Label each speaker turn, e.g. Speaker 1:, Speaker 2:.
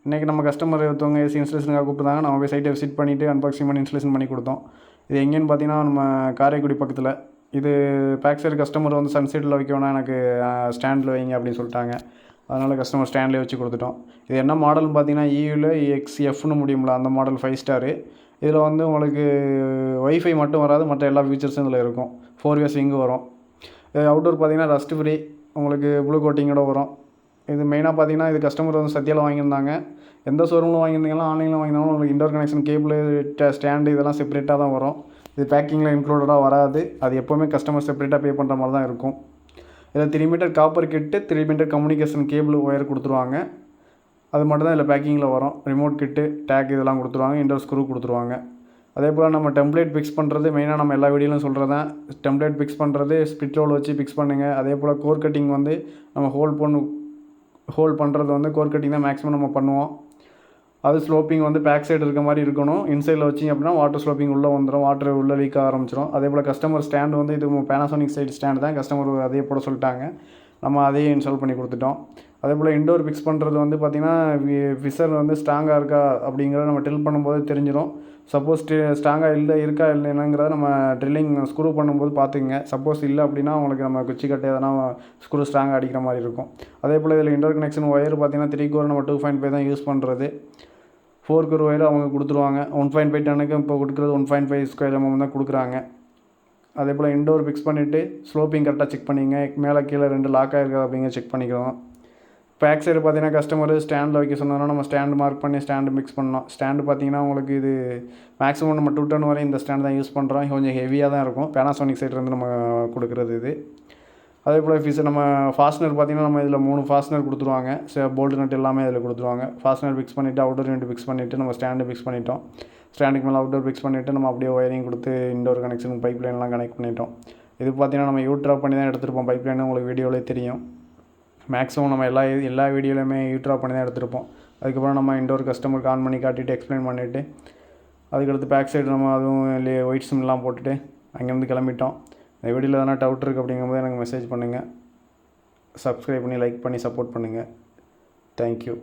Speaker 1: இன்றைக்கி நம்ம கஸ்டமர் ஒருத்தவங்க ஏசி இன்ஸ்டலேஷனுக்காக கூப்பிட்டாங்க. நம்ம போய் சைட்டை விசிட் பண்ணிவிட்டு அன்பாக்சிங் பண்ணி இன்ஸ்டலேஷன் பண்ணி கொடுத்தோம். இது எங்கேன்னு பார்த்தீங்கன்னா நம்ம காரைக்குடி பக்கத்தில். இது பேக் சைடு கஸ்டமர் வந்து சன்சைட்டில் வைக்க வேணாம், எனக்கு ஸ்டாண்டில் வைங்க அப்படின்னு சொல்லிட்டாங்க. அதனால் கஸ்டமர் ஸ்டாண்ட்லேயே வச்சு கொடுத்துட்டோம். இது என்ன மாடல்னு பார்த்தீங்கன்னா ஈவில் XFன்னு முடியும்ல, அந்த மாடல் 5 ஸ்டாரு. இதில் வந்து உங்களுக்கு ஒய்ஃபை மட்டும் வராது, மற்ற எல்லா ஃபீச்சர்ஸும் இதில் இருக்கும். 4 way ஸ்விங்கு வரும். அவுட்டோர் பார்த்தீங்கன்னா ரஸ்ட் ஃப்ரீ, உங்களுக்கு ப்ளூ கோட்டிங்கோட வரும். இது மெயினாக பார்த்தீங்கன்னா இது கஸ்டமர் வந்து சத்யாவில் வாங்கியிருந்தாங்க. எந்த ஷோரூமில் வாங்கியிருந்தீங்களோ ஆன்லைனில் வாங்கினாலும் உங்களுக்கு இன்டோர் கனெக்ஷன் கேபிள் ஸ்டாண்டு இதெல்லாம் செப்பரேட்டாக தான் வரும். இது பேக்கிங்கில் இன்க்ளூடடாக வராது. அது எப்போவுமே கஸ்டமர் செப்பரேட்டாக பே பண்ணுற மாதிரி தான் இருக்கும். இதில் 3 மீட்டர் காப்பர் கிட்டு, 3 மீட்டர் கம்யூனிகேஷன் கேபிள் ஒயர் கொடுத்துருவாங்க. அது மட்டும் தான் இதில் பேக்கிங்கில் வரும். ரிமோட் கிட்டு, டேக் இதெல்லாம் கொடுத்துருவாங்க. இன்டோர் ஸ்க்ரூ கொடுத்துருவாங்க. அதே போல் நம்ம டெம்ப்ளேட் ஃபிக்ஸ் பண்ணுறது மெயினாக நம்ம எல்லா வீடியோலையும் சொல்கிறது தான். டெம்ப்ளேட் ஃபிக்ஸ் பண்ணுறது ஸ்பிட் ரோல் வச்சு ஃபிக்ஸ் பண்ணுங்கள். அதே போல் கோர் கட்டிங் வந்து நம்ம ஹோல் பண்ணுறது வந்து கோர் கட்டிங் தான் மேக்ஸிமம் நம்ம பண்ணுவோம். அது ஸ்லோப்பிங் வந்து பேக் சைடு இருக்க மாதிரி இருக்கணும். இன்சைடில் வச்சிங்க அப்படின்னா வாட்டர் ஸ்லோப்பிங் உள்ளே வந்துடும், வாட்டர் உள்ளே லீக் ஆரம்பிச்சிடும். அதே போல் கஸ்டமர் ஸ்டாண்டு வந்து இது பேனாசோனிக் சைடு ஸ்டாண்டு தான், கஸ்டமர் அதே போட சொல்லிட்டாங்க. நம்ம அதையே இன்ஸ்டால் பண்ணி கொடுத்துட்டோம். அதே போல் இன்டோர் ஃபிக்ஸ் பண்ணுறது வந்து பார்த்திங்கன்னா ஃபிஷர் வந்து ஸ்ட்ராங்காக இருக்கா அப்படிங்கிறத நம்ம ட்ரில் பண்ணும்போது தெரிஞ்சிடும். சப்போஸ் ஸ்ட்ராங்காக இருக்கா இல்லைங்கிறத நம்ம ட்ரில்லிங் ஸ்க்ரூ பண்ணும்போது பார்த்துக்குங்க. சப்போஸ் இல்லை அப்படின்னா உங்களுக்கு நம்ம குச்சி கட்டை எதனா ஸ்க்ரூ ஸ்ட்ராங்காக அடிக்கிற மாதிரி இருக்கும். அதே போல் இதில் இன்டோர் கனெக்ஷன் ஒயர் பார்த்திங்கன்னா 3 கோர் நம்ம 2.5 தான் யூஸ் பண்ணுறது. 4 கோர் ஒயர் அவங்க கொடுத்துருவாங்க. 1.5 டன்னுக்கு இப்போ கொடுக்குறது 1.5 ஸ்கொயர் mm தான் கொடுக்குறாங்க. அதே போல் இன்டோர் ஃபிக்ஸ் பண்ணிவிட்டு ஸ்லோப்பிங் கரெக்டாக செக் பண்ணிங்க. மேலே கீழே 2 லாக் ஆகிருக்கா அப்படிங்க செக் பண்ணிக்கிறோம். பேக் சைடு பார்த்தீங்கன்னா கஸ்டமர் ஸ்டாண்டில் வைக்க சொன்னோன்னா நம்ம ஸ்டாண்டு மார்க் பண்ணி ஸ்டாண்டு மிக்ஸ் பண்ணோம். ஸ்டாண்டு பார்த்தீங்கன்னா உங்களுக்கு இது மேக்ஸிமம் நம்ம 2 டன் வரை இந்த ஸ்டாண்டு தான் யூஸ் பண்ணுறோம். கொஞ்சம் ஹெவியாக தான் இருக்கும். பேனாசோனிக் சைட்லேருந்து நம்ம கொடுக்குறது இது. அதே போல் நம்ம ஃபாஸ்ட்னர் பார்த்தீங்கன்னா நம்ம இதில் 3 ஃபாஸ்ட்னர் கொடுத்துருவாங்க. போல்டு நட் எல்லாமே இதில் கொடுத்துருவாங்க. ஃபாஸ்ட்னர் ஃபிக்ஸ் பண்ணிவிட்டு அவுட்டோர் யூனிட் ஃபிக்ஸ் பண்ணிவிட்டு நம்ம ஸ்டாண்டு ஃபிக்ஸ் பண்ணிட்டோம். ஸ்டாண்டுக்கு மேலே அவுட்டோர் ஃபிக்ஸ் பண்ணிவிட்டு நம்ம அப்படியே ஒயரிங் கொடுத்து இன்டோர் கனெக்ஷன் பைப் லைன்லாம் கனெக்ட் பண்ணிட்டோம். இது பார்த்தீங்கன்னா நம்ம யூட்ராப் பண்ணி தான் எடுத்துருப்போம். பைப் லைன் உங்களுக்கு வீடியோவிலே தெரியும். மேக்ஸிமம் நம்ம எல்லா வீடியோலையுமே யூட்ராப் பண்ணி தான் எடுத்துருப்போம். அதுக்கப்புறம் நம்ம இன்டோர் கஸ்டமருக்கு ஆன் பண்ணி காட்டிட்டு எக்ஸ்பிளைன் பண்ணிவிட்டு அதுக்கடுத்து பேக் சைடு நம்ம அதுவும் ஒயிட் சிம்லாம் போட்டுட்டு அங்கேருந்து கிளம்பிட்டோம். இந்த வீடியோவில் எதனா டவுட் இருக்குது அப்படிங்கும்போது எனக்கு மெசேஜ் பண்ணுங்கள். சப்ஸ்கிரைப் பண்ணி லைக் பண்ணி சப்போர்ட் பண்ணுங்கள். தேங்க்யூ.